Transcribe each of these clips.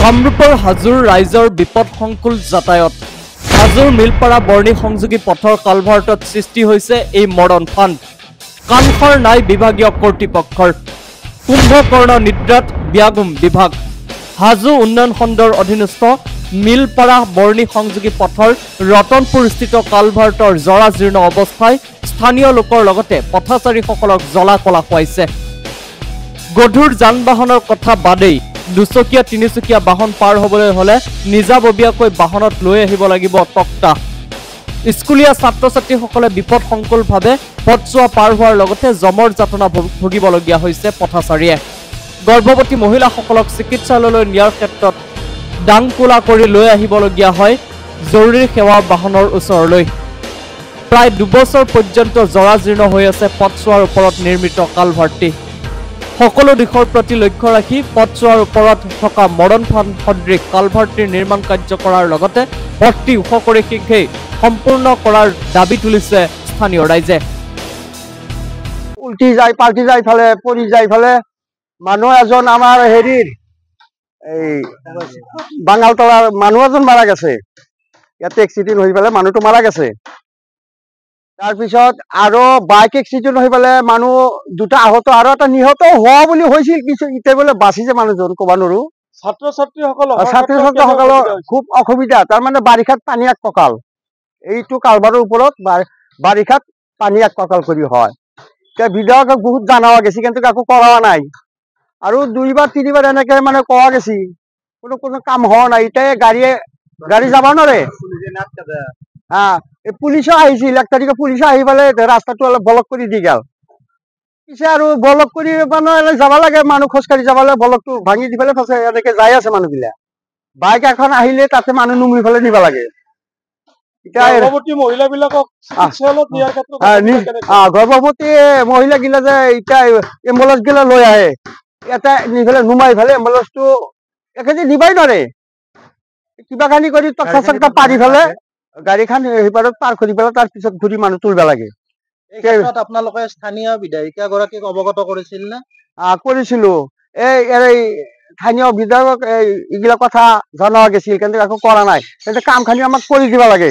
কামৰূপৰ হাজোৰ ৰাইজৰ বিপদসংকুল যাতায়াত হাজোৰ মিলপাৰা বৰ্ণি সংযোগী পথৰ কালভাৰ্টত সৃষ্টি হৈছে এই মৰণ ফান্দ কাণখৰ নাই বিভাগীয় কৰ্তৃপক্ষৰ কুম্ভকৰ্ণ নিদ্ৰাত ব্যাগুম বিভাগ হাজো উন্নয়ন খণ্ডৰ অধীনস্থ মিলপাৰা বৰ্ণি সংযোগী পথৰ ৰতনপুৰস্থিত কালভাৰ্টৰ জৰাজীৰ্ণ অৱস্থায় স্থানীয় লোকৰ লগতে পথচাৰীসকলক জ্বলা-কলা খুৱাইছে গধুৰ যান-বাহনৰ কথা বাদেই দুচকীয়া তিনিচকীয়া বাহন পাৰ হ'বলৈ হলে নিজাববীয়াকৈ বাহনত লৈ আহিব লাগিব তক্তা স্কুলীয়া ছাত্ৰ-ছাত্ৰীসকলে বিপদসংকুলভাৱে পথছোৱা পাৰ হোৱাৰ লগতে জমৰ যাতনা ভুগিবলগীয়া হৈছে পথচাৰীয়ে গৰ্ভৱতী মহিলাসকলক চিকিৎসালয়লৈ নিয়াৰ ক্ষেত্ৰত ডাংকোলা কৰি লৈ আহিবলগীয়া হয় জৰুৰী সেৱা বাহনৰ ওচৰলৈ প্ৰায় 2 বছৰ পৰ্যন্ত জৰাজীৰ্ণ হৈ আছে পথছোৱাৰ ওপৰত নিৰ্মিত কালভাৰ্টি সকলো দিশৰ প্ৰতি লক্ষ্য ৰাখি পথছোৱাৰ ওপৰত থকা মৰণ ফান্দ সদৃশ কালভাৰ্টিৰ নিৰ্মাণ কাৰ্য কৰাৰ লগতে পথটি ওখ কৰি শীঘ্ৰে সম্পূৰ্ণ কৰাৰ দাবী তুলিছে স্থানীয় ৰাইজে উল্টি যায় পাল্টি যায় ফালে পৰি যায় ফালে মানুহ এজন আমাৰ হেৰিৰ এই বাঙালতলাৰ মানুহ এজন মাৰা গৈছে ইয়াতে এক্সিডেণ্ট হৈ পেলাই মানুহটো মাৰা গৈছে তাৰপিছত আৰু বাইক এক্সিডেণ্ট হৈ পেলাই মানুহ দুটা আহত আৰু এটা নিহত হোৱা বুলি হৈছিল কিছু এতিয়া বোলে বাচিছে মানুহজন ক'ব নোৱাৰো ছাত্ৰ-ছাত্ৰীসকলৰ খুব অসুবিধা তাৰমানে বাৰিষাত পানী এক কঁকাল এইটো কালভাৰৰ ওপৰত বাৰিষাত পানী এক কঁকাল কৰি হয় এতিয়া বিধায়ক বহুত জানাৱা গৈছে কিন্তু একো কৰা নাই আৰু 2-বাৰ 3-বাৰ এনেকে মানে কোৱা গৈছে কোনো কাম হোৱা নাই এতিয়া গাড়ী যাব নোৱাৰে পুলিচো আহিছিল 1 তাৰিখে পুলিচো আহি পেলাই ৰাস্তাটো অলপ ব্লক কৰি দি গেল পিছে আৰু ব্লক কৰি মানে যাব লাগে মানুহ খোজকাঢ়ি যাব লাগে ব্লকটো ভাঙি দি পেলাই এনেকে যাই আছে মানুহবিলাক বাইক এখন আহিলে তাতে মানুহ নুমি পেলাই নিব লাগে গৰ্ভৱতী মহিলা গিলা যে এতিয়া এম্বুলেন্স গিলা লৈ আহে এটা নি পেলাই নুমাই পেলাই এম্বুলেন্সটো একেদি নিবাই নোৱাৰে কিবা খানি কৰি তক্তা পাৰি পেলাই গাড়ীখন সেইপাৰত পাৰ কৰি পেলাই তাৰ পিছত ঘূৰি মানুহ তুলিব লাগে আপোনালোকে স্থানীয় বিধায়িকা গৰাকীক অৱগত কৰিছিল নে কৰিছিলো এই স্থানীয় বিধায়কক এইগিলা কথা জনোৱা গৈছিল কিন্তু একো কৰা নাই কিন্তু কাম খানি আমাক কৰি দিব লাগে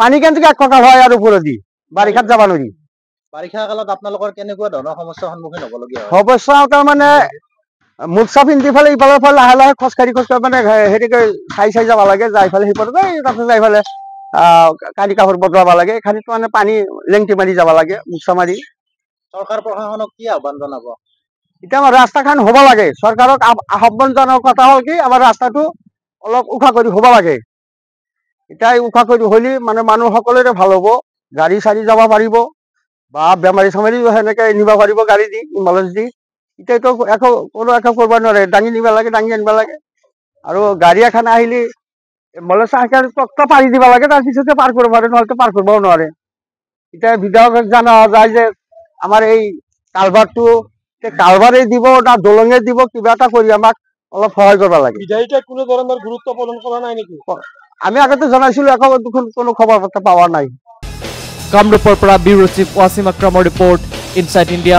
পানী কিন্তু এক কঁকাল হয় আৰু ওপৰেদি বাৰিষাত যাব নোৱাৰি বাৰিষা কালত আপোনালোকৰ কেনেকুৱা ধৰণৰ সমস্যাৰ সন্মুখীন হ'বলগীয়া হয় সমস্যা তাৰমানে মুখচা পিন্ধি ফালে ইফালৰ ফালে লাহে লাহে খোজকাঢ়ি মানে হেৰিকে চাই যাব লাগে যাই ফালে সিপাৰত তাতে যাই ফালে কানি কাপোৰ বদলাব লাগে খানিত মানে পানী লেংটি মাৰি যাব লাগে মুখচা মাৰি চৰকাৰ প্ৰশাসনক কি আহ্বান জনাব এতিয়া আমাৰ ৰাস্তাখন হ'ব লাগে চৰকাৰক আহ্বান জনোৱাৰ কথা হ'ল কি আমাৰ ৰাস্তাটো অলপ ওখ কৰি হ'ব লাগে এতিয়া ওখ কৰি হ'লে মানে মানুহ সকলোৰে ভাল হ'ব গাড়ী চাৰি যাব পাৰিব বা বেমাৰী চেমাৰী সেনেকে নিব পাৰিব গাড়ী দি এম্বুলেন্স দি এতিয়াতো একো কৰিব নোৱাৰে দাঙি নিব লাগে দাঙি আনিব লাগে আৰু গাড়ী এখন আহিলে এম্বুলেন্স তক্তা পাৰি দিব লাগে তাৰপিছতে পাৰ কৰিব পাৰে নহ'লে পাৰ কৰিবও নোৱাৰে এতিয়া বিধায়কক জনা যায় যে আমাৰ এই কালভাৰটো কালভাৰে দিব না দলঙে দিব কিবা এটা কৰি আমাক অলপ সহায় কৰিব লাগে বিধায়িকাই কোনো ধৰণৰ গুৰুত্ব প্ৰদান কৰা নাই নেকি আমি আগতে জনাইছিলো একো কোনো খবৰ পত্ৰ পোৱা নাই কামৰূপৰ পৰা ব্যুৰো চিফ ৱাছিম আক্ৰমৰ ৰিপৰ্ট ইনসাইড ইণ্ডিয়া।